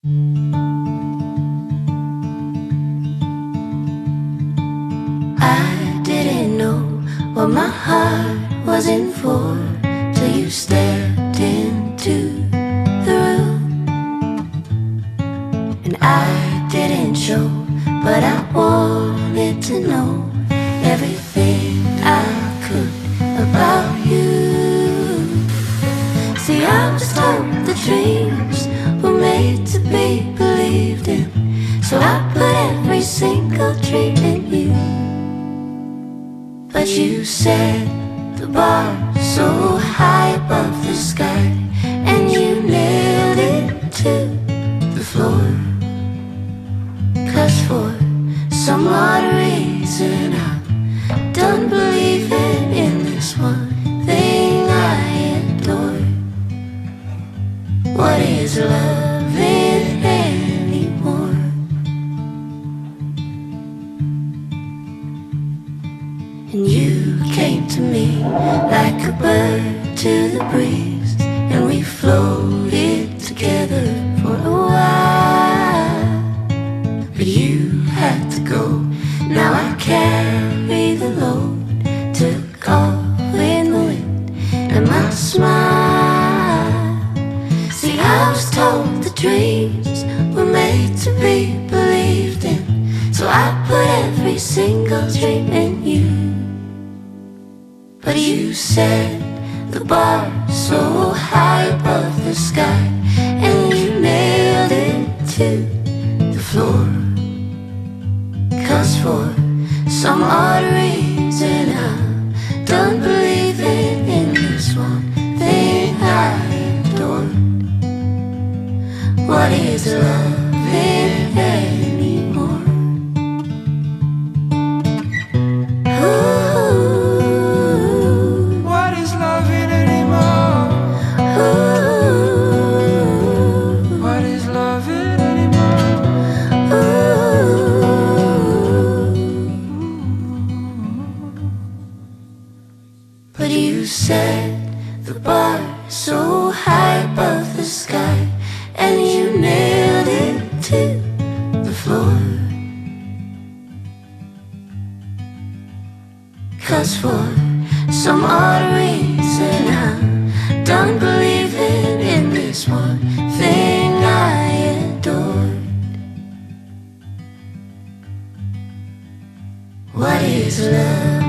I didn't know what my heart was in for till you stepped into the room. And I didn't show, but I wanted to know everything I could about you. See, I was told the dreams were made to be believed in, so I put every single dream in you. But you set the bar so high above the sky, and you nailed it to the floor. 'Cause for some odd reason I'm done believing in this one thing I adore. What is loving anymore? And you came to me like a bird to the breeze, and we floated together for a while. But you had to go, now I carry the load. Took off in the wind and my smile. See, I was told the dreams were made to be believed in, so I put every single dream in you. But you set the bar so high above the sky, and you nailed it to the floor. 'Cause for some odd reason I'm done believing in this one thing I adore. What is loving anymore? What is loving anymore? What is loving anymore? But you set the bar so high above the sky, and you nailed it to the floor. 'Cause for some odd reason I'm done believing in this one thing I adored. What is love?